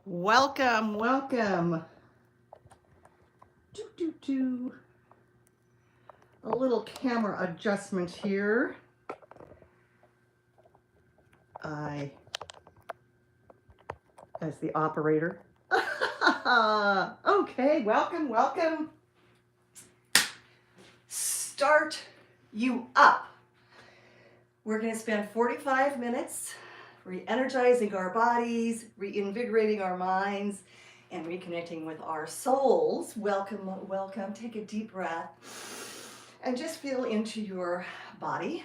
Welcome, welcome. Do. A little camera adjustment here. I, as the operator. Okay, welcome. Start you up. We're going to spend 45 minutes re-energizing our bodies, reinvigorating our minds, and reconnecting with our souls. Welcome. Take a deep breath and just feel into your body.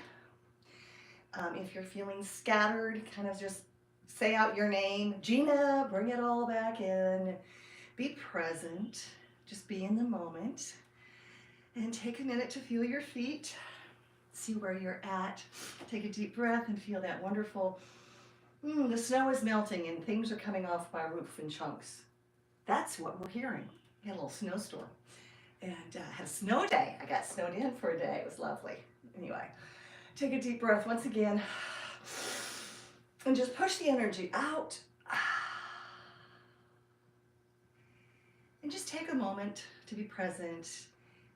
If you're feeling scattered, kind of just say out your name. Jina, bring it all back in. Be present. Just be in the moment. And take a minute to feel your feet. See where you're at. Take a deep breath and feel that wonderful, the snow is melting and things are coming off my roof in chunks. That's what we're hearing. We had a little snowstorm. And had a snow day. I got snowed in for a day. It was lovely. Anyway, take a deep breath once again. And just push the energy out. And just take a moment to be present.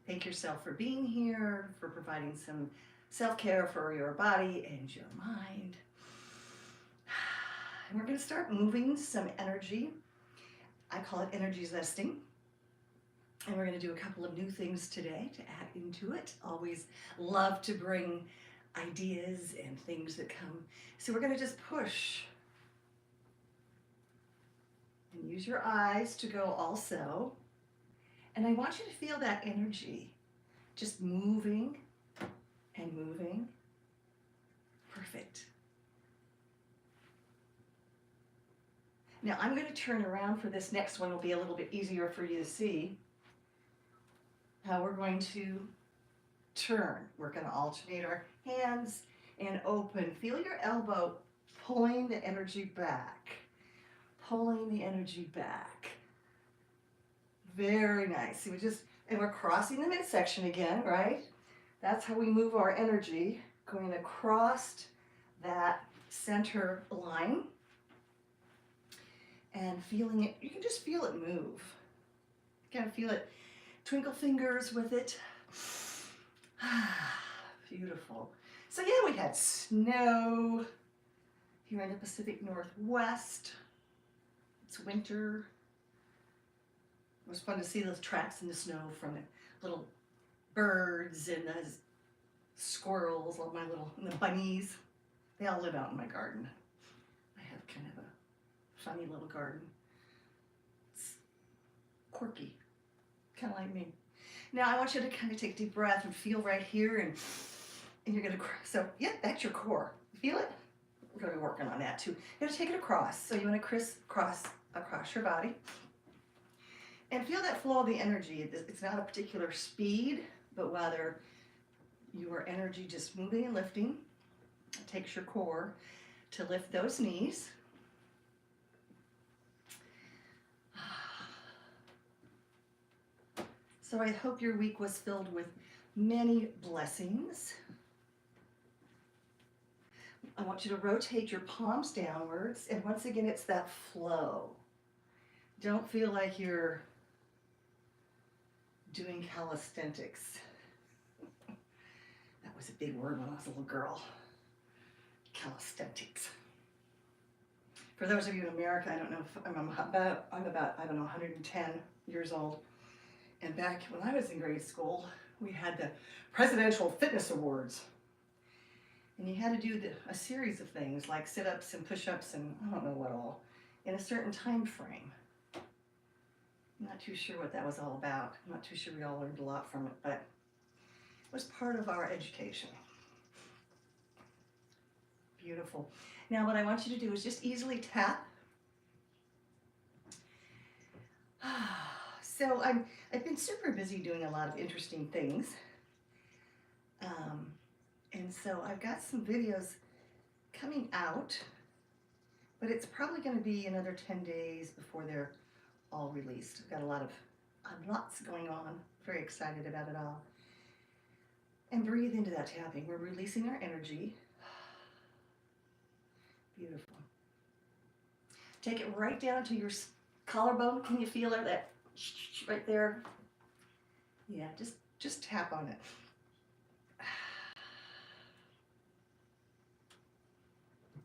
Thank yourself for being here, for providing some self-care for your body and your mind. And we're going to start moving some energy. I call it energy zesting. And we're going to do a couple of new things today to add into it. Always love to bring ideas and things that come. So we're going to just push. And use your eyes to go also. And I want you to feel that energy just moving and moving. Perfect. Now I'm going to turn around for this next one. It'll be a little bit easier for you to see how we're going to turn. We're going to alternate our hands and open. Feel your elbow pulling the energy back. Pulling the energy back. Very nice. See, and we're crossing the midsection again, right? That's how we move our energy, going across that center line and feeling it. You can just feel it move. Kind of feel it, twinkle fingers with it. Beautiful. So yeah, we had snow here in the Pacific Northwest. It's winter. It was fun to see those tracks in the snow from the little birds and the squirrels, all and the bunnies. They all live out in my garden. I have kind of a funny little garden. It's quirky, kind of like me. Now I want you to kind of take a deep breath and feel right here, and you're gonna, so yeah, that's your core. Feel it? We're gonna be working on that too. You're gonna take it across. So you wanna crisscross across your body. And feel that flow of the energy. It's not a particular speed, but rather your energy just moving and lifting. It takes your core to lift those knees. So I hope your week was filled with many blessings. I want you to rotate your palms downwards. And once again, it's that flow. Don't feel like you're doing calisthenics. That was a big word when I was a little girl. Calisthenics. For those of you in America, I don't know if I'm about, I don't know, 110 years old. And back when I was in grade school, we had the Presidential Fitness Awards. And you had to do a series of things like sit-ups and push-ups and I don't know what all, in a certain time frame. I'm not too sure what that was all about. I'm not too sure we all learned a lot from it, but it was part of our education. Beautiful. Now what I want you to do is just easily tap. So I've been super busy doing a lot of interesting things. And so I've got some videos coming out, but it's probably going to be another 10 days before they're all released. I've got lots going on. Very excited about it all. And breathe into that tapping. We're releasing our energy. Beautiful. Take it right down to your collarbone, can you feel it? That right there? Yeah, just tap on it.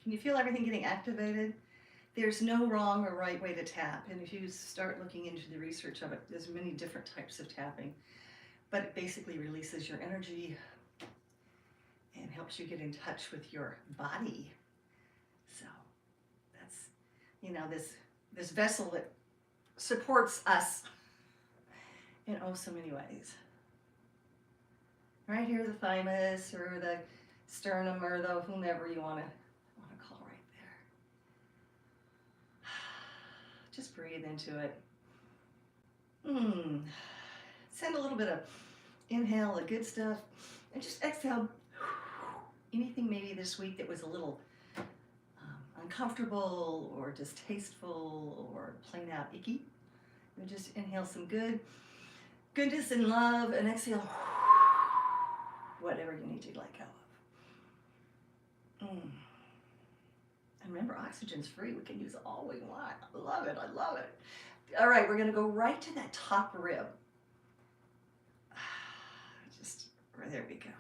Can you feel everything getting activated? There's no wrong or right way to tap, and if you start looking into the research of it, there's many different types of tapping, but it basically releases your energy and helps you get in touch with your body. So that's, you know, this vessel that supports us in oh so many ways. Right here, the thymus or the sternum or the whomever you want to call right there. Just breathe into it. Send a little bit of inhale, the good stuff, and just exhale anything maybe this week that was a little uncomfortable or distasteful or plain out icky. And just inhale some goodness and love, and exhale whatever you need to let go of. And remember, oxygen's free. We can use all we want. I love it. I love it. All right, we're going to go right to that top rib. Just right there we go.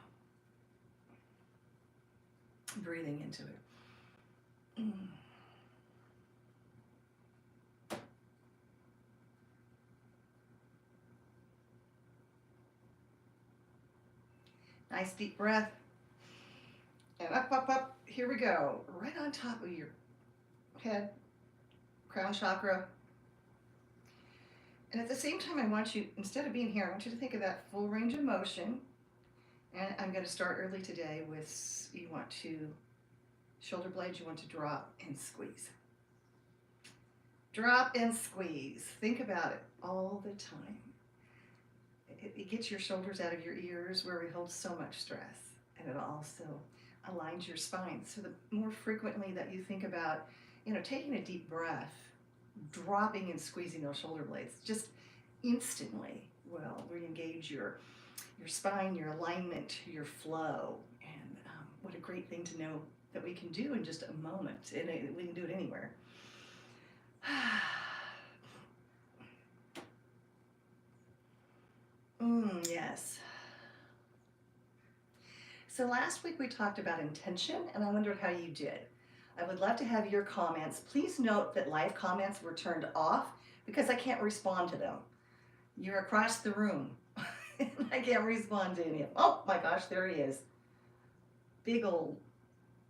Breathing into it. Nice deep breath. And up, up, up. Here we go. Right on top of your head, crown chakra. And at the same time, I want you, instead of being here, I want you to think of that full range of motion. And I'm going to start early today with, you want to, shoulder blades, you want to drop and squeeze. Drop and squeeze. Think about it all the time. It gets your shoulders out of your ears where we hold so much stress. And it also aligns your spine. So the more frequently that you think about, you know, taking a deep breath, dropping and squeezing those shoulder blades, just instantly will re-engage your spine, your alignment, your flow. And what a great thing to know that we can do in just a moment. And we can do it anywhere. Yes. So last week we talked about intention, and I wondered how you did. I would love to have your comments. Please note that live comments were turned off because I can't respond to them. You're across the room. I can't respond to any of them. Oh my gosh, there he is. Big old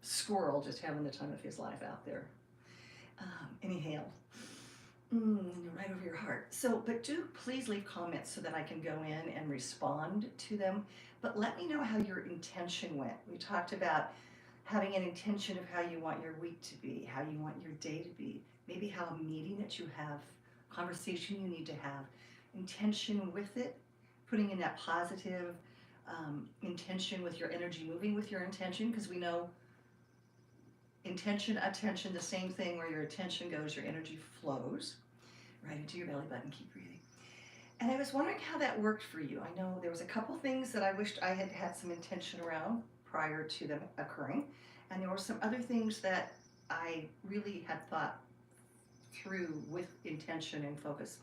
squirrel just having the time of his life out there. Inhale. Right over your heart. So, but do please leave comments so that I can go in and respond to them. But let me know how your intention went. We talked about having an intention of how you want your week to be, how you want your day to be, maybe how a meeting that you have, conversation you need to have, intention with it, putting in that positive intention with your energy, moving with your intention, because we know intention, attention, the same thing. Where your attention goes, your energy flows right into your belly button. Keep breathing. And I was wondering how that worked for you. I know there was a couple things that I wished I had had some intention around prior to them occurring, and there were some other things that I really had thought through with intention and focus,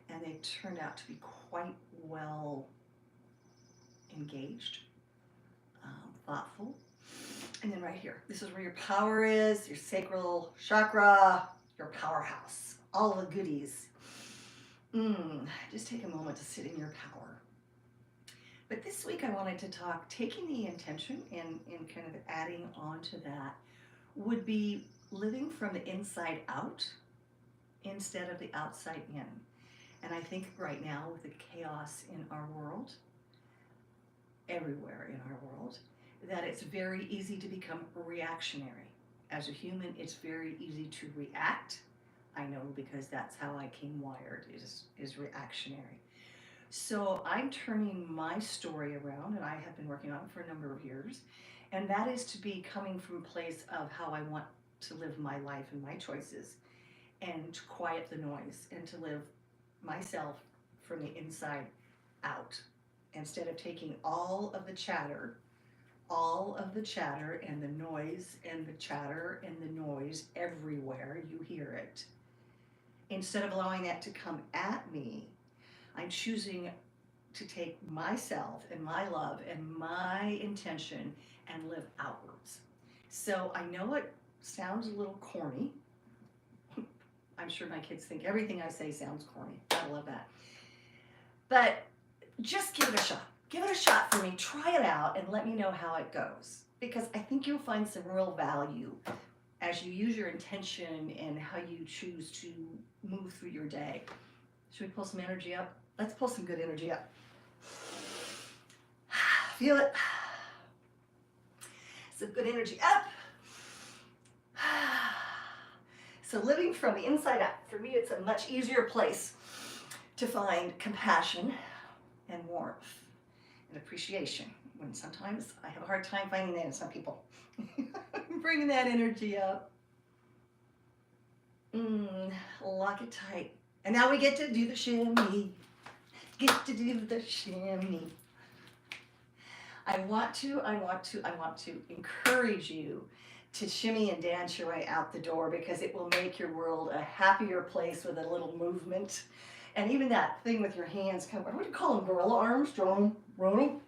and they turned out to be quite well engaged, thoughtful. And then right here, this is where your power is, your sacral chakra, your powerhouse, all the goodies. Just take a moment to sit in your power. But this week I wanted to talk, taking the intention and kind of adding on to that would be living from the inside out instead of the outside in. And I think right now with the chaos in our world, everywhere in our world, that it's very easy to become reactionary. As a human, it's very easy to react. I know, because that's how I came wired, is reactionary. So I'm turning my story around, and I have been working on it for a number of years, and that is to be coming from a place of how I want to live my life and my choices, and to quiet the noise, and to live myself from the inside out, instead of taking all of the chatter and the noise and the chatter and the noise everywhere you hear it, instead of allowing that to come at me, I'm choosing to take myself and my love and my intention and live outwards. So I know it sounds a little corny. I'm sure my kids think everything I say sounds corny. I love that. But just give it a shot. Give it a shot for me. Try it out and let me know how it goes. Because I think you'll find some real value as you use your intention and how you choose to move through your day. Should we pull some energy up? Let's pull some good energy up. Feel it. Some good energy up. So living from the inside out, for me, it's a much easier place to find compassion and warmth and appreciation, when sometimes I have a hard time finding that in some people. Bringing that energy up. Lock it tight. And now we get to do the shimmy. Get to do the shimmy. I want to encourage you to shimmy and dance your way out the door, because it will make your world a happier place with a little movement. And even that thing with your hands, what do you call them, gorilla arms, rolling?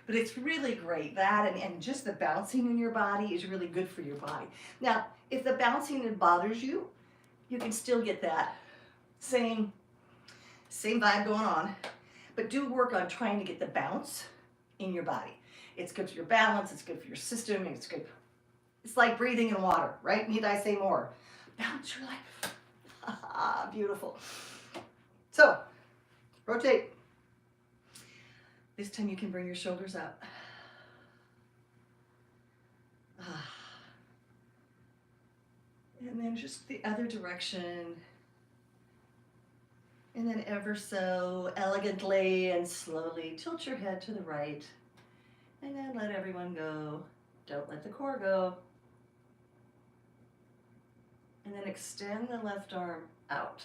But it's really great. That and just the bouncing in your body is really good for your body. Now, if the bouncing bothers you, you can still get that same vibe going on, but do work on trying to get the bounce in your body. It's good for your balance, it's good for your system, it's good. It's like breathing in water, right? Need I say more? Bounce your life. Beautiful. So, rotate. This time you can bring your shoulders up. And then just the other direction. And then ever so elegantly and slowly tilt your head to the right. And then let everyone go. Don't let the core go. And then extend the left arm out.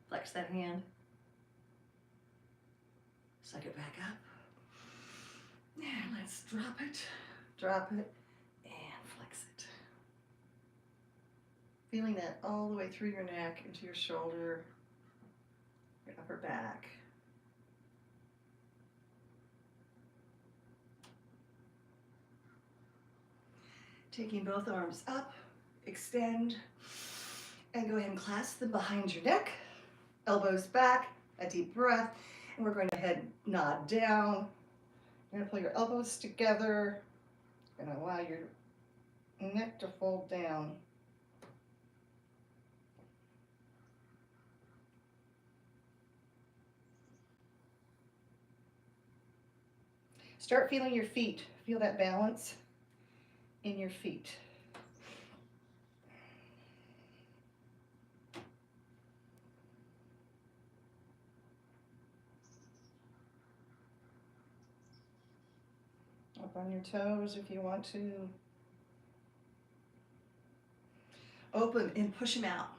Flex that hand. Suck it back up. And let's drop it, and flex it. Feeling that all the way through your neck, into your shoulder, your upper back. Taking both arms up, extend, and go ahead and clasp them behind your neck, elbows back, a deep breath, and we're going to head nod down. You're going to pull your elbows together and allow your neck to fold down. Start feeling your feet. Feel that balance in your feet. Up on your toes if you want to. Open and push them out.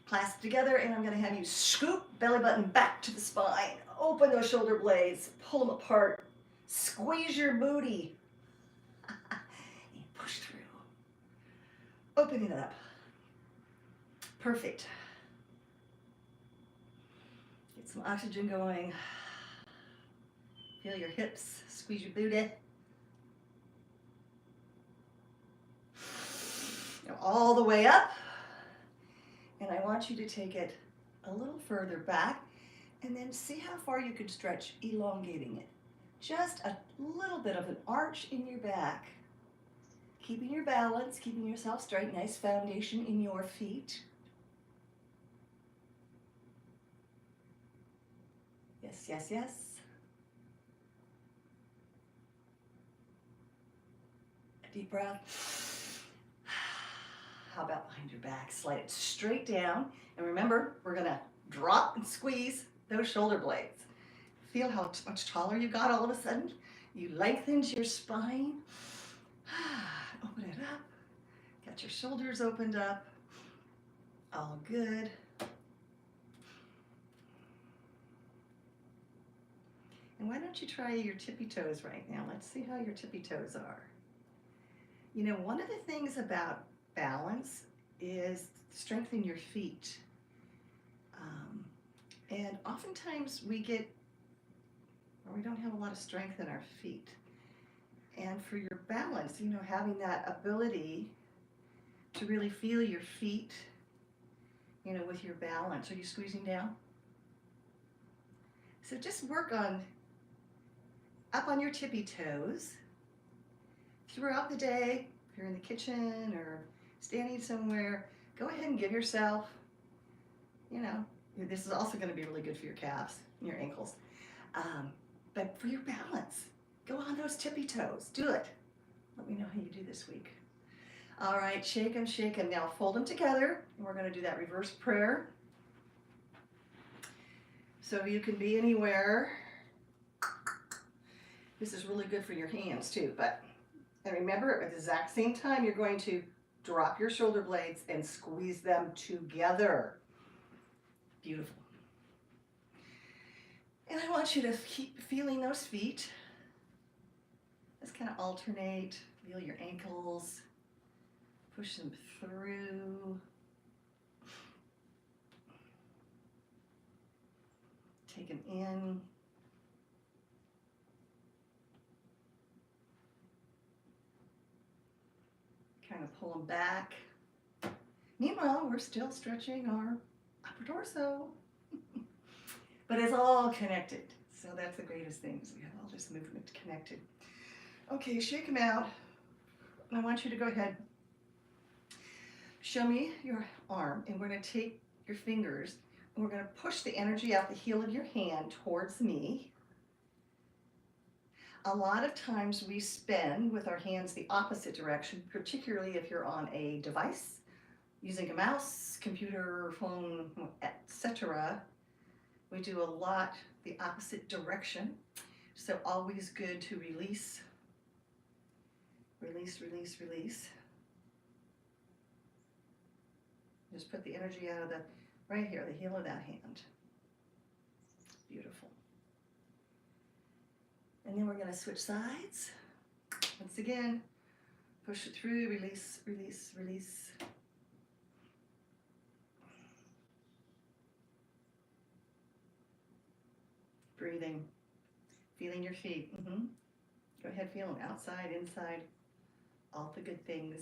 Clasp together, and I'm going to have you scoop belly button back to the spine. Open those shoulder blades, pull them apart, squeeze your booty, and push through. Open it up. Perfect. Get some oxygen going. Feel your hips, squeeze your booty. Now all the way up. And I want you to take it a little further back and then see how far you can stretch, elongating it. Just a little bit of an arch in your back. Keeping your balance, keeping yourself straight, nice foundation in your feet. Yes, yes, yes. A deep breath. How about behind your back? Slide it straight down. And remember, we're going to drop and squeeze those shoulder blades. Feel how much taller you got all of a sudden? You lengthened your spine. Open it up. Got your shoulders opened up. All good. And why don't you try your tippy toes right now? Let's see how your tippy toes are. You know, one of the things about balance is strengthen your feet. And oftentimes we don't have a lot of strength in our feet. And for your balance, having that ability to really feel your feet, with your balance. Are you squeezing down? So just work up on your tippy toes throughout the day. If you're in the kitchen or standing somewhere, go ahead and give yourself, this is also going to be really good for your calves and your ankles. But for your balance, go on those tippy toes. Do it. Let me know how you do this week. All right, shake them, shake them. Now fold them together, and we're going to do that reverse prayer. So you can be anywhere. This is really good for your hands too. And remember, at the exact same time, you're going to drop your shoulder blades and squeeze them together. Beautiful. And I want you to keep feeling those feet. Just kind of alternate. Feel your ankles. Push them through. Take them in. Kind of pull them back. Meanwhile, we're still stretching our upper torso. But it's all connected. So that's the greatest thing, is we have all this movement connected. Okay, shake them out. I want you to go ahead. Show me your arm, and we're going to take your fingers, and we're going to push the energy out the heel of your hand towards me. A lot of times we spin with our hands the opposite direction, particularly if you're on a device, using a mouse, computer, phone, etc. We do a lot the opposite direction. So always good to release, release, release, release. Just put the energy out of right here, the heel of that hand. Beautiful. And then we're going to switch sides. Once again, push it through, release, release, release. Breathing, feeling your feet. Go ahead, feel them outside, inside, all the good things.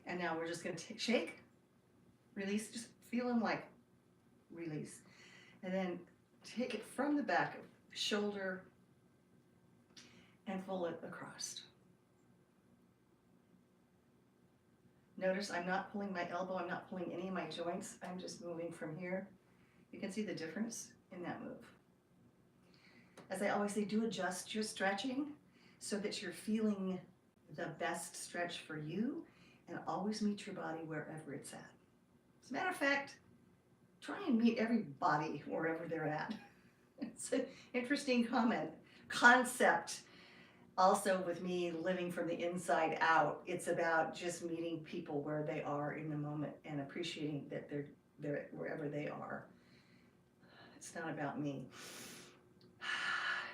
And now we're just going to shake, release, just feel them like release. And then take it from the back of the shoulder and pull it across. Notice I'm not pulling my elbow, I'm not pulling any of my joints, I'm just moving from here. You can see the difference in that move. As I always say, do adjust your stretching so that you're feeling the best stretch for you, and always meet your body wherever it's at. As a matter of fact, try and meet everybody wherever they're at. It's an interesting concept. Also, with me living from the inside out, it's about just meeting people where they are in the moment and appreciating that they're wherever they are. It's not about me.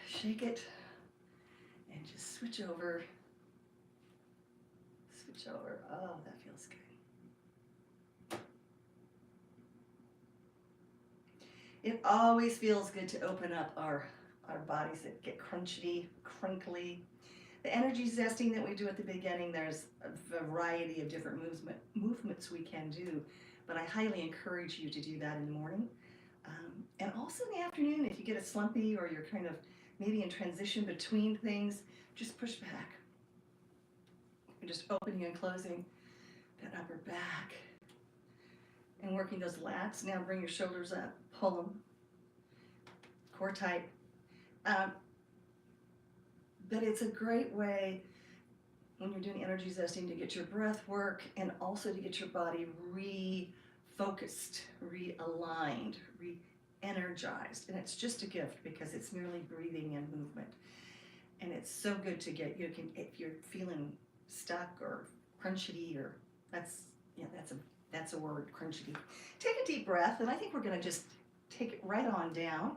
Shake it and just switch over. Switch over. Oh, that feels good. It always feels good to open up our bodies that get crinkly. The energy zesting that we do at the beginning, there's a variety of different movements we can do, but I highly encourage you to do that in the morning. And also in the afternoon, if you get a slumpy or you're kind of maybe in transition between things, just push back. You're just opening and closing that upper back and working those lats. Now bring your shoulders up, pull them, core tight. But it's a great way when you're doing energy zesting to get your breath work and also to get your body refocused, realigned, re-energized. And it's just a gift because it's merely breathing and movement. And it's so good to get, if you're feeling stuck or crunchety, or that's a That's a word, crunchy. Take a deep breath, and I think we're going to just take it right on down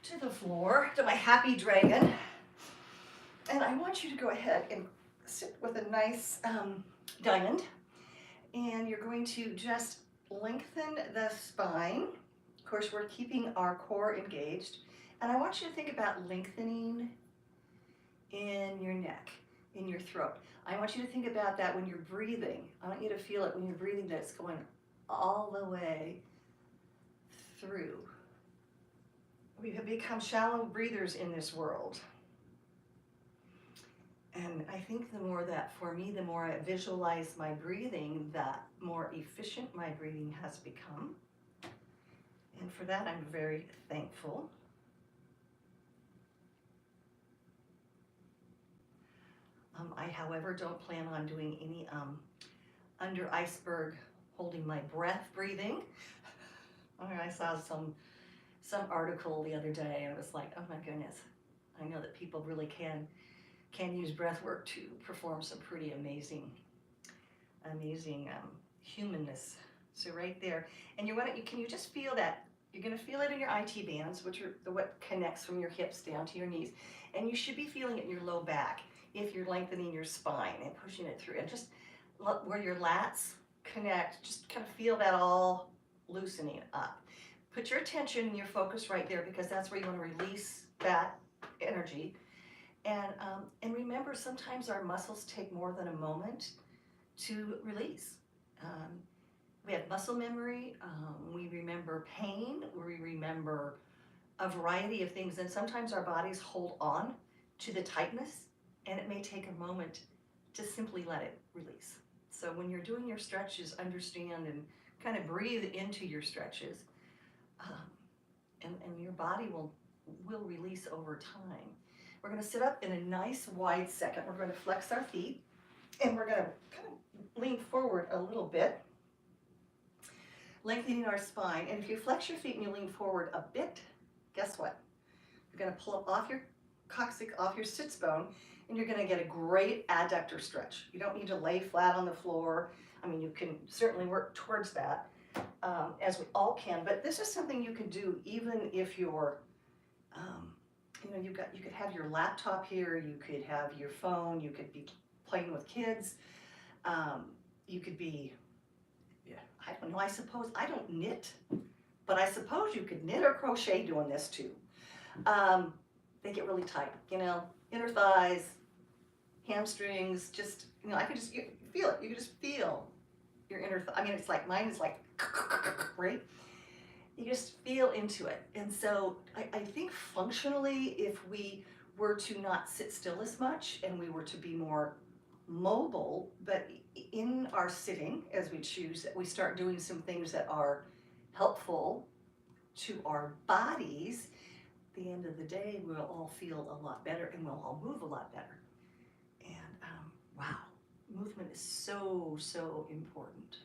to the floor, to my happy dragon. And I want you to go ahead and sit with a nice diamond. And you're going to just lengthen the spine. Of course, we're keeping our core engaged. And I want you to think about lengthening in your neck, in your throat. I want you to think about that when you're breathing. I want you to feel it when you're breathing, that it's going all the way through. We have become shallow breathers in this world. And I think the more that, for me, the more I visualize my breathing, the more efficient my breathing has become. And for that, I'm very thankful. I, however, don't plan on doing any under iceberg, holding my breath breathing. I saw some article the other day, and it was like, oh my goodness, I know that people really can use breath work to perform some pretty amazing humanness. So right there, and can you just feel that? You're going to feel it in your IT bands, which are what connects from your hips down to your knees, and you should be feeling it in your low back if you're lengthening your spine and pushing it through, and just where your lats connect, just kind of feel that all loosening up. Put your attention and your focus right there, because that's where you want to release that energy. And remember, sometimes our muscles take more than a moment to release. We have muscle memory, we remember pain, we remember a variety of things, and sometimes our bodies hold on to the tightness, and it may take a moment to simply let it release. So when you're doing your stretches, understand and kind of breathe into your stretches, and your body will release over time. We're going to sit up in a nice wide second. We're going to flex our feet, and we're going to kind of lean forward a little bit, lengthening our spine. And if you flex your feet and you lean forward a bit, guess what? You're going to pull up off your coccyx, off your sits bone, and you're going to get a great adductor stretch. You don't need to lay flat on the floor. I mean, you can certainly work towards that, as we all can, but this is something you can do even if you're you could have your laptop here, you could have your phone, you could be playing with kids, you could be, I don't know, I suppose, I don't knit, but I suppose you could knit or crochet doing this too. They get really tight, inner thighs, hamstrings, just, I can just feel it. You can just feel your inner thigh. I mean, it's like, mine is like, right? You just feel into it. And so I think functionally, if we were to not sit still as much and we were to be more mobile, but in our sitting, as we choose, that we start doing some things that are helpful to our bodies, at the end of the day, we'll all feel a lot better and we'll all move a lot better. And wow, movement is so, so important.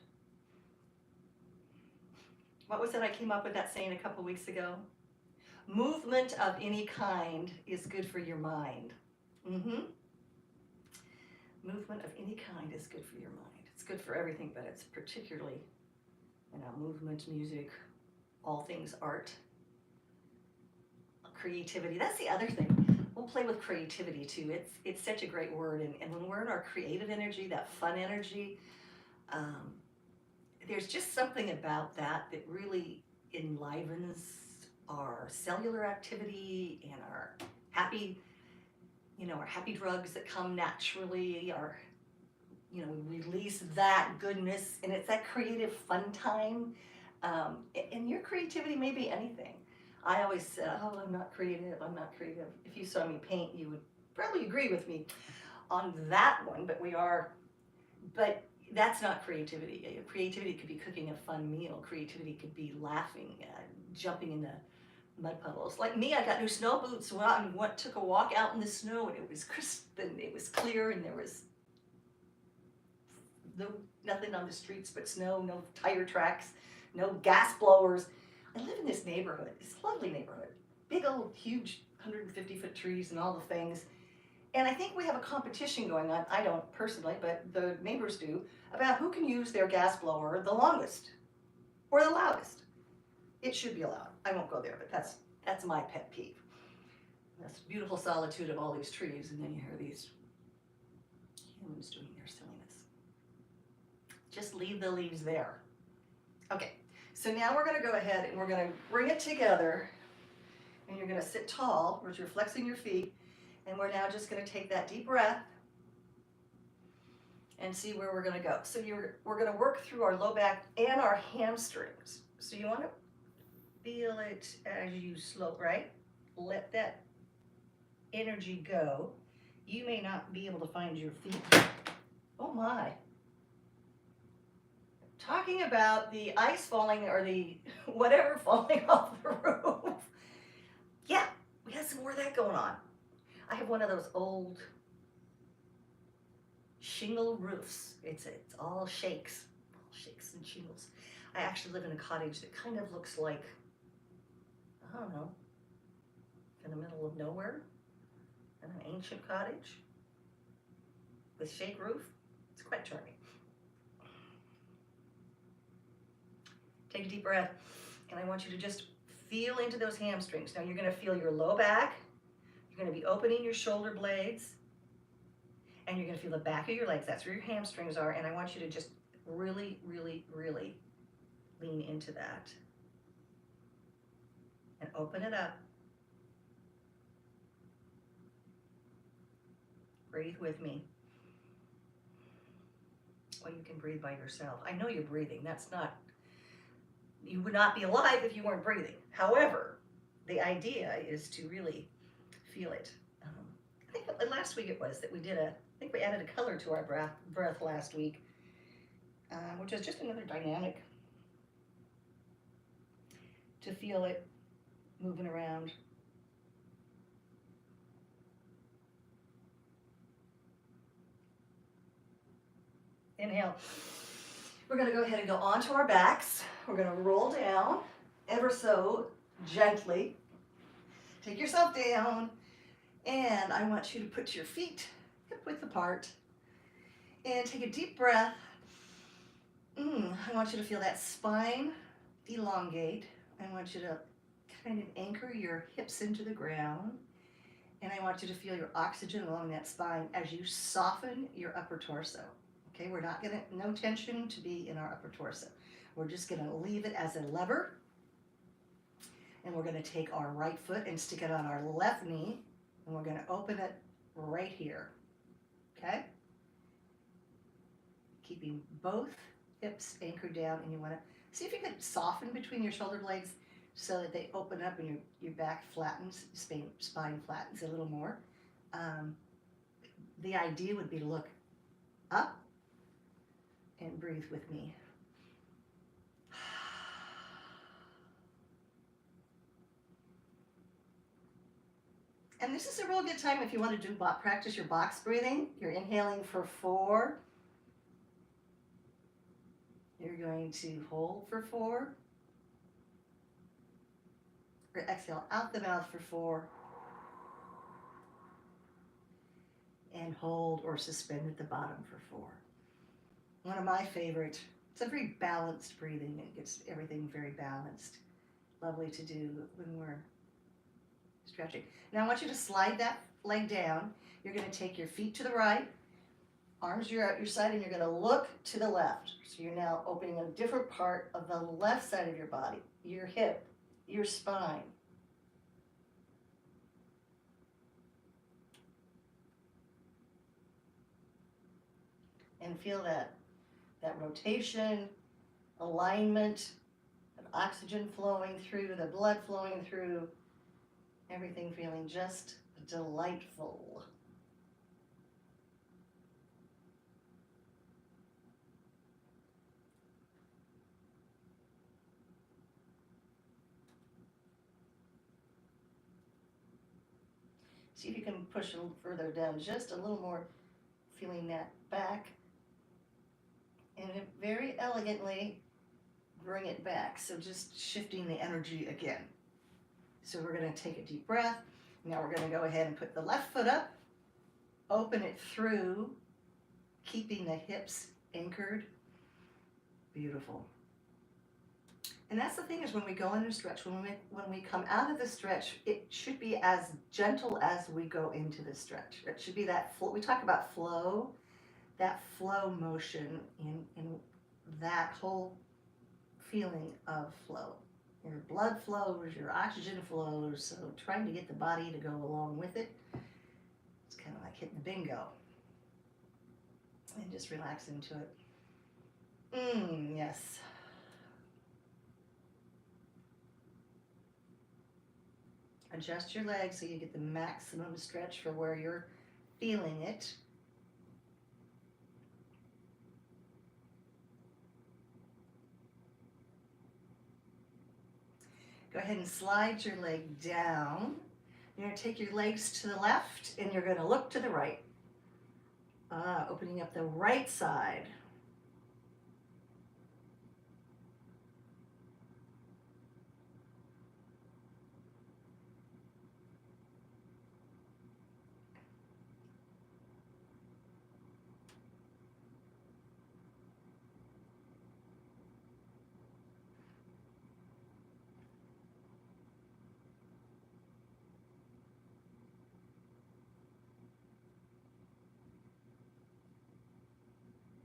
What was it I came up with that saying a couple weeks ago? Movement of any kind is good for your mind. Movement of any kind is good for your mind. It's good for everything, but it's particularly, movement, music, all things art, creativity. That's the other thing. We'll play with creativity too. It's such a great word, and when we're in our creative energy, that fun energy, there's just something about that really enlivens our cellular activity and our happy drugs that come naturally, we release that goodness, and it's that creative fun time. And your creativity may be anything. I always said, I'm not creative. If you saw me paint, you would probably agree with me on that one, but that's not creativity. Creativity could be cooking a fun meal. Creativity could be laughing, jumping in the mud puddles. Like me, I got new snow boots, and took a walk out in the snow, and it was crisp, and it was clear, and there was nothing on the streets but snow, no tire tracks, no gas blowers. I live in this neighborhood, this lovely neighborhood, big old huge 150-foot trees and all the things, And I think we have a competition going on. I don't personally, but the neighbors do, about who can use their gas blower the longest or the loudest. It should be allowed. I won't go there, but that's my pet peeve. This beautiful solitude of all these trees, and then you hear these humans doing their silliness. Just leave the leaves there. Okay, so now we're going to go ahead and we're going to bring it together, and you're going to sit tall, where you're flexing your feet, and we're now just going to take that deep breath and see where we're going to go. So we're going to work through our low back and our hamstrings. So you want to feel it as you slow, right? Let that energy go. You may not be able to find your feet. Oh my. Talking about the ice falling or the whatever falling off the roof. Yeah, we had some more of that going on. I have one of those old shingle roofs. It's all shakes and shingles. I actually live in a cottage that kind of looks like, I don't know, in the middle of nowhere, in an ancient cottage with shake roof. It's quite charming. Take a deep breath, and I want you to just feel into those hamstrings. Now you're going to feel your low back. You're going to be opening your shoulder blades, and you're going to feel the back of your legs. That's where your hamstrings are, and I want you to just really, really, really lean into that and open it up. Breathe with me. Well, you can breathe by yourself. I know you're breathing. You would not be alive if you weren't breathing. However, the idea is to really feel it. I think last week it was that I think we added a color to our breath last week, which is just another dynamic to feel it moving around. Inhale. We're going to go ahead and go onto our backs. We're going to roll down ever so gently. Take yourself down, and I want you to put your feet hip width apart and take a deep breath. I want you to feel that spine elongate. I want you to kind of anchor your hips into the ground, and I want you to feel your oxygen along that spine as you soften your upper torso. Okay, we're not going to, no tension to be in our upper torso. We're just going to leave it as a lever, and we're going to take our right foot and stick it on our left knee, and we're going to open it right here. Okay? Keeping both hips anchored down, and you want to see if you can soften between your shoulder blades so that they open up and your back flattens, spine flattens a little more. The idea would be to look up and breathe with me. And this is a real good time if you want to practice your box breathing. You're inhaling for 4. You're going to hold for 4. Or exhale out the mouth for 4. And hold or suspend at the bottom for 4. One of my favorite. It's a very balanced breathing. It gets everything very balanced. Lovely to do when we're stretching. Now I want you to slide that leg down. You're going to take your feet to the right. Arms are at your side, and you're going to look to the left. So you're now opening a different part of the left side of your body. Your hip, your spine. And feel that rotation, alignment, of oxygen flowing through, the blood flowing through, everything feeling just delightful. See if you can push a little further down, just a little more, feeling that back. And very elegantly bring it back. So just shifting the energy again. So we're going to take a deep breath. Now we're going to go ahead and put the left foot up. Open it through, keeping the hips anchored. Beautiful. And that's the thing is when we go into stretch, when we come out of the stretch, it should be as gentle as we go into the stretch. It should be that flow. We talk about flow, that flow motion in that whole feeling of flow. Your blood flows, your oxygen flows, so trying to get the body to go along with it, it's kind of like hitting the bingo. And just relax into it. Yes. Adjust your legs so you get the maximum stretch for where you're feeling it. Go ahead and slide your leg down. You're going to take your legs to the left and you're going to look to the right. Opening up the right side.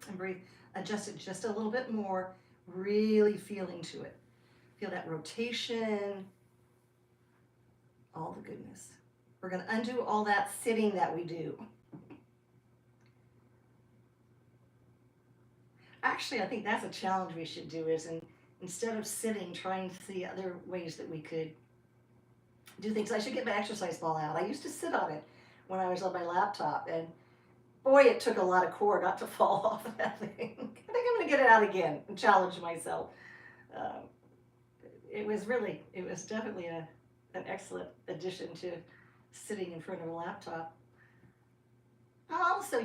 And breathe. Adjust it just a little bit more, really feeling to it. Feel that rotation, all the goodness. We're going to undo all that sitting that we do. Actually, I think that's a challenge we should do is instead of sitting, trying to see other ways that we could do things. I should get my exercise ball out. I used to sit on it when I was on my laptop, and boy, it took a lot of core not to fall off of that thing. I think I'm going to get it out again and challenge myself. It was definitely an excellent addition to sitting in front of a laptop. Also,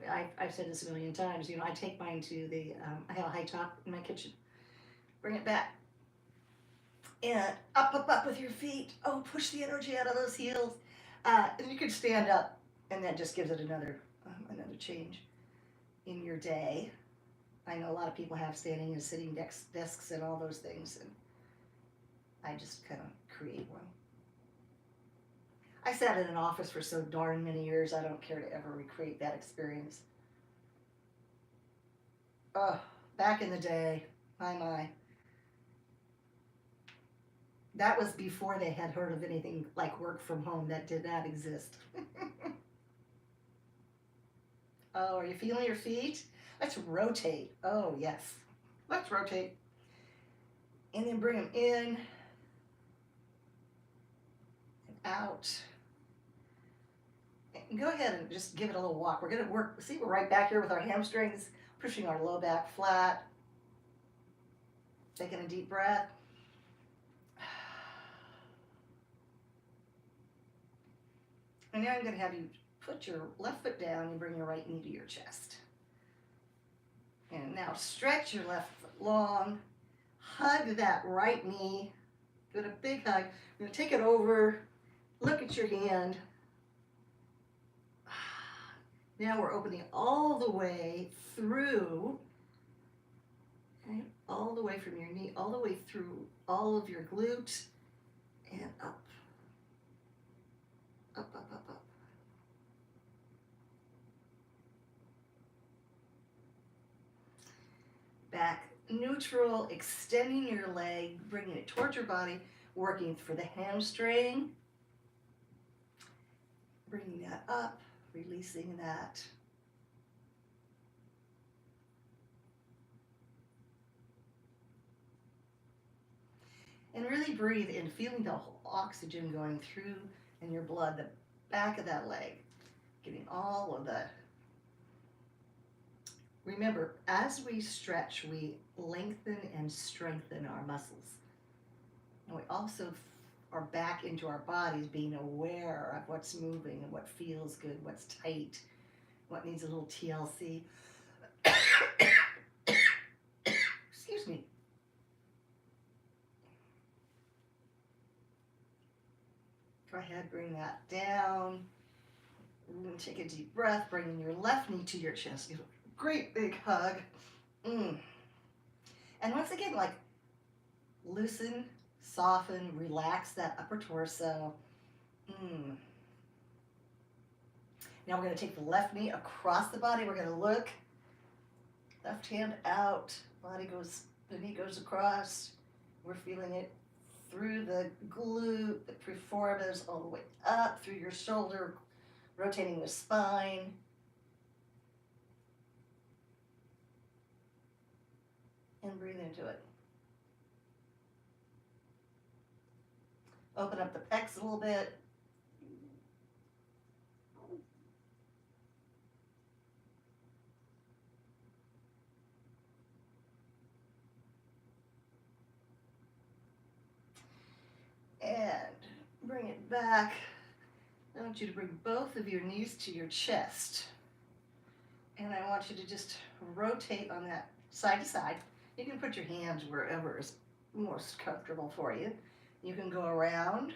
I've said this a million times, I take mine to I have a high top in my kitchen. Bring it back. And up with your feet. Oh, push the energy out of those heels. And you can stand up, and that just gives it another change in your day. I know a lot of people have standing and sitting desks and all those things, and I just kind of create one. I sat in an office for so darn many years, I don't care to ever recreate that experience. Oh, back in the day, my. That was before they had heard of anything like work from home. That did not exist. Oh, are you feeling your feet? Let's rotate. Oh, yes. Let's rotate. And then bring them in and out. And go ahead and just give it a little walk. We're going to work, see, we're right back here with our hamstrings, pushing our low back flat. Taking a deep breath. And now I'm going to have you put your left foot down and bring your right knee to your chest. And now stretch your left foot long. Hug that right knee. Give it a big hug. We're going to take it over. Look at your hand. Now we're opening all the way through. Okay, all the way from your knee, all the way through all of your glute. And up. Up, up, up, up. Back neutral, extending your leg, bringing it towards your body, working for the hamstring. Bringing that up, releasing that. And really breathe in, feeling the oxygen going through in your blood, the back of that leg, getting all of the. Remember, as we stretch, we lengthen and strengthen our muscles. And we also are back into our bodies, being aware of what's moving and what feels good, what's tight, what needs a little TLC. Excuse me. Go ahead, bring that down. And take a deep breath, bringing your left knee to your chest. Give a great big hug. And once again, like loosen, soften, relax that upper torso. Now we're going to take the left knee across the body. We're going to look, left hand out, the knee goes across. We're feeling it through the glute, the preformis, all the way up through your shoulder, rotating the spine. And breathe into it. Open up the pecs a little bit. And bring it back. I want you to bring both of your knees to your chest. And I want you to just rotate on that side to side. You can put your hands wherever is most comfortable for you. You can go around.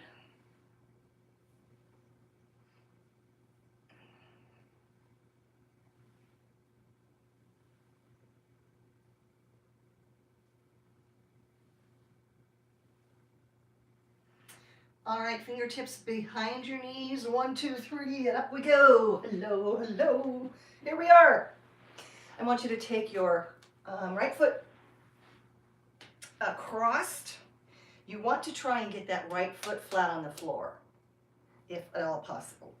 All right, fingertips behind your knees. 1, 2, 3, and up we go. Hello, hello. Here we are. I want you to take your right foot across. You want to try and get that right foot flat on the floor, if at all possible.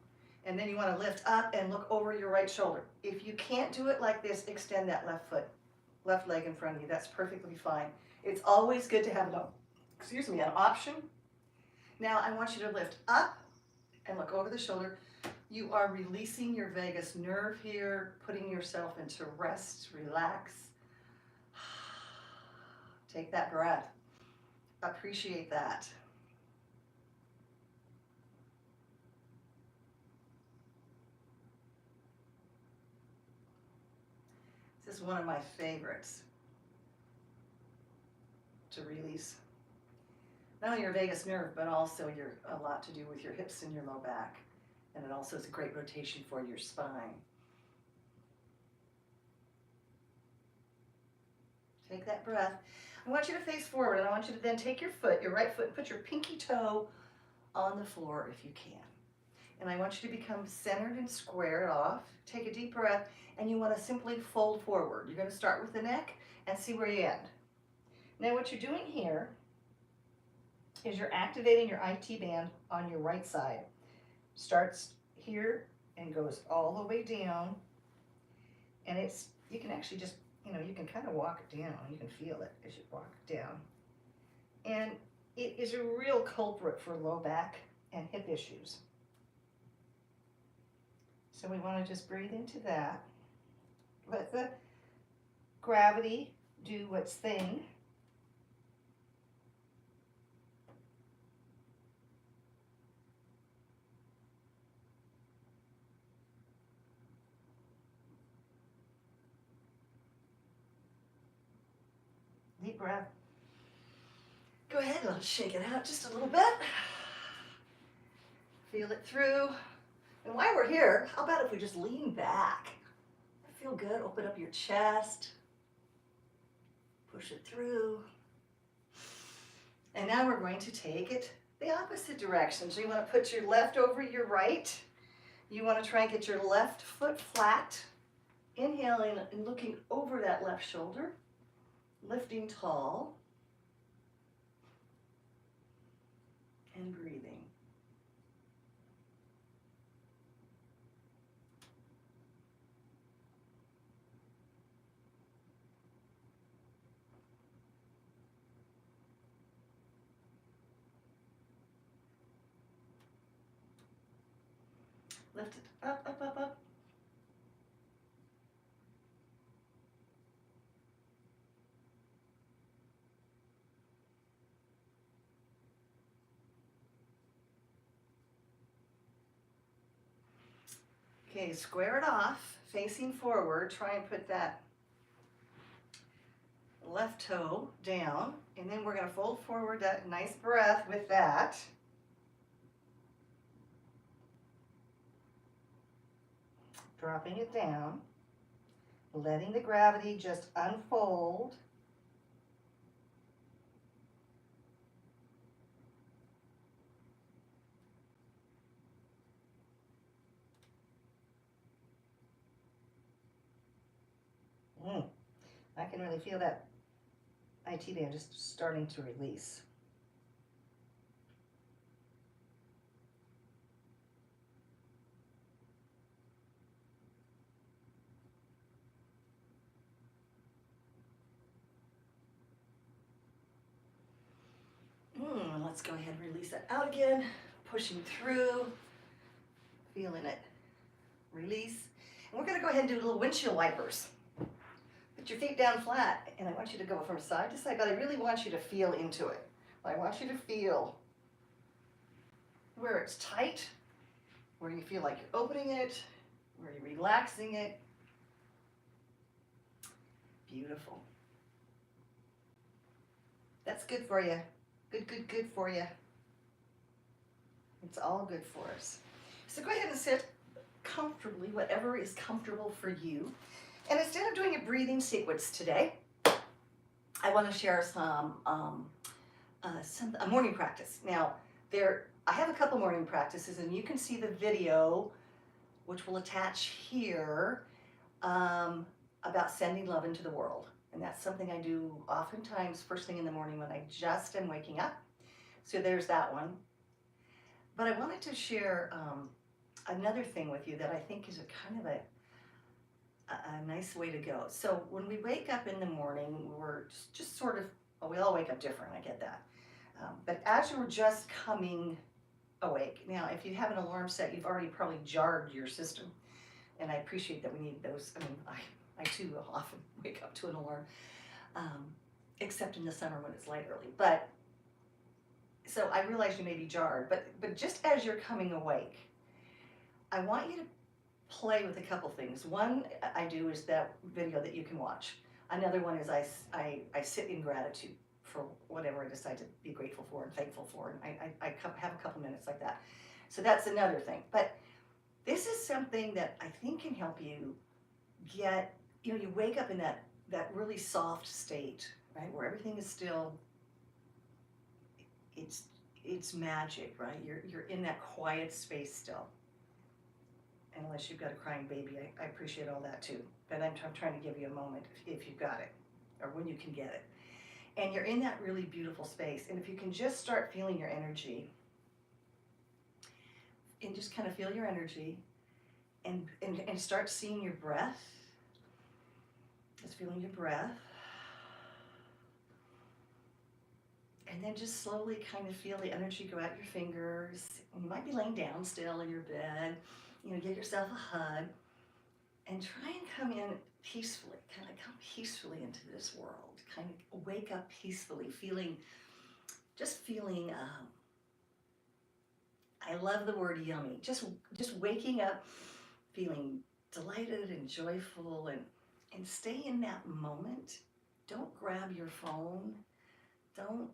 And then you want to lift up and look over your right shoulder. If you can't do it like this, extend that left leg in front of you. That's perfectly fine. It's always good to have an option. Now I want you to lift up and look over the shoulder. You are releasing your vagus nerve here, putting yourself into rest, relax. Take that breath. Appreciate that. This is one of my favorites to release. Not only your vagus nerve, but also a lot to do with your hips and your low back. And it also is a great rotation for your spine. Take that breath. I want you to face forward, and I want you to then take your right foot, and put your pinky toe on the floor if you can. And I want you to become centered and squared off. Take a deep breath, and you want to simply fold forward. You're going to start with the neck and see where you end. Now what you're doing here is you're activating your IT band on your right side. Starts here and goes all the way down. And you can actually just, you can kind of walk it down. You can feel it as you walk it down. And it is a real culprit for low back and hip issues. So we want to just breathe into that. Let the gravity do its thing. Deep breath. Go ahead and shake it out just a little bit. Feel it through. And while we're here, how about if we just lean back? Feel good. Open up your chest. Push it through. And now we're going to take it the opposite direction. So you want to put your left over your right. You want to try and get your left foot flat. Inhaling and looking over that left shoulder. Lifting tall. And breathing. Lift it up, up, up, up. Okay, square it off, facing forward. Try and put that left toe down, and then we're going to fold forward. That nice breath with that. dropping it down, letting the gravity just unfold. I can really feel that IT band just starting to release. Let's go ahead and release that out again. Pushing through, feeling it release. And we're going to go ahead and do little windshield wipers. Put your feet down flat, and I want you to go from side to side, but I really want you to feel into it. I want you to feel where it's tight, where you feel like you're opening it, where you're relaxing it. Beautiful. That's good for you. Good for you. It's all good for us. So go ahead and sit comfortably, whatever is comfortable for you. And instead of doing a breathing sequence today, I want to share a morning practice. Now, I have a couple morning practices, and you can see the video, which will attach here, about sending love into the world. And that's something I do oftentimes first thing in the morning when I just am waking up. So there's that one. But I wanted to share another thing with you that I think is a kind of a nice way to go. So when we wake up in the morning, we're just sort of, well, we all wake up different, I get that. But as you're just coming awake, now if you have an alarm set, you've already probably jarred your system. And I appreciate that we need those. I mean, I too often wake up to an alarm, except in the summer when it's light early. But so I realize you may be jarred, but just as you're coming awake, I want you to play with a couple things. One I do is that video that you can watch. Another one is I sit in gratitude for whatever I decide to be grateful for and thankful for, and I have a couple minutes like that. So that's another thing. But this is something that I think can help you get, you wake up in that really soft state, right, where everything is still, it's magic, right? You're in that quiet space still. Unless you've got a crying baby, I appreciate all that too. But I'm trying to give you a moment if you've got it, or when you can get it. And you're in that really beautiful space. And if you can just start feeling your energy, and just kind of feel your energy, and start seeing your breath. Just feeling your breath. And then just slowly kind of feel the energy go out your fingers. And you might be laying down still in your bed. Give yourself a hug. And try and come in peacefully. Kind of come peacefully into this world. Kind of wake up peacefully. Just feeling, I love the word yummy. Just waking up feeling delighted and joyful, and stay in that moment. Don't grab your phone. Don't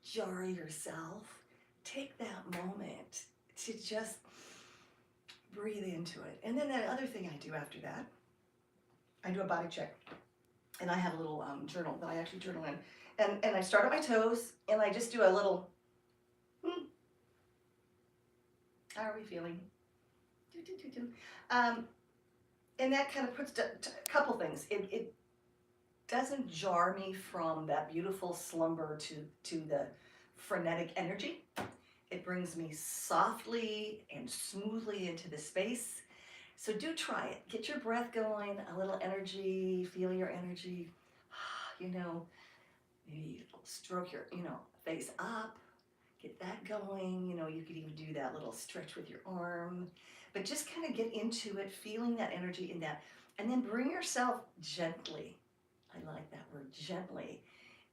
jar yourself. Take that moment to just breathe into it. And then the other thing I do after that, I do a body check. And I have a little journal that I actually journal in. And I start at my toes, and I just do a little, how are we feeling? And that kind of puts a couple things. It doesn't jar me from that beautiful slumber to the frenetic energy. It brings me softly and smoothly into the space. So do try it. Get your breath going, a little energy, feel your energy. Maybe stroke your, face up. Get that going. You could even do that little stretch with your arm. But just kind of get into it, feeling that energy in that. And then bring yourself gently, I like that word, gently,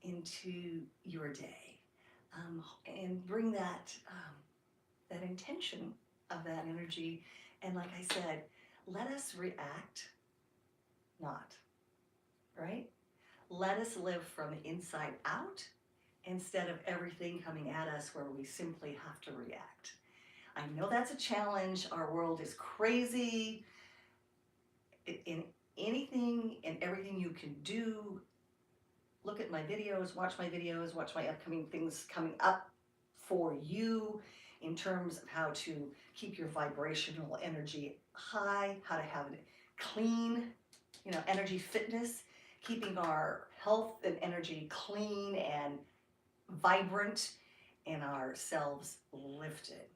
into your day. And bring that intention of that energy. And like I said, let us react not, right? Let us live from the inside out instead of everything coming at us where we simply have to react. I know that's a challenge. Our world is crazy. In anything and everything you can do, look at my videos, watch my upcoming things coming up for you in terms of how to keep your vibrational energy high, how to have it clean, energy fitness, keeping our health and energy clean and vibrant and ourselves lifted.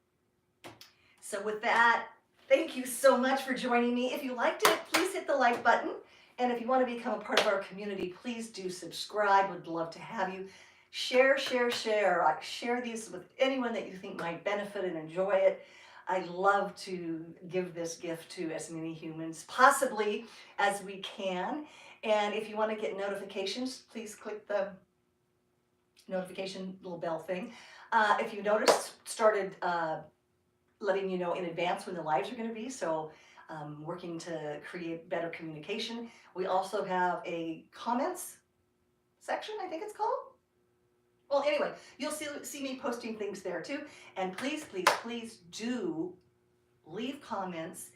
So with that, thank you so much for joining me. If you liked it, please hit the like button. And if you want to become a part of our community, please do subscribe. Would love to have you. Share, share, share. Share these with anyone that you think might benefit and enjoy it. I love to give this gift to as many humans possibly as we can. And if you want to get notifications, please click the notification little bell thing. If you noticed, started letting you know in advance when the lives are going to be. So working to create better communication. We also have a comments section, I think it's called. Well, anyway, you'll see me posting things there too. And please, please, please do leave comments.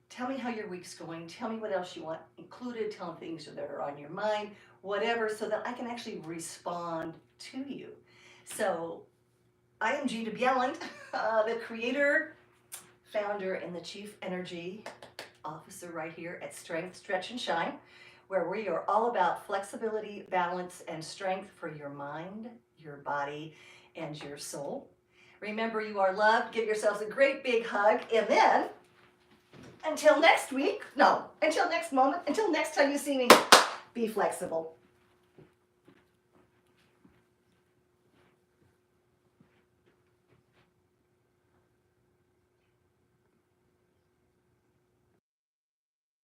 Tell me how your week's going. Tell me what else you want included. Tell me things that are on your mind, whatever, so that I can actually respond to you. So I am Jina, the creator, founder, and the Chief Energy Officer right here at Strength, Stretch, and Shine, where we are all about flexibility, balance, and strength for your mind, your body, and your soul. Remember, you are loved. Give yourselves a great big hug. And then, until next week, no, until next moment, until next time you see me, be flexible.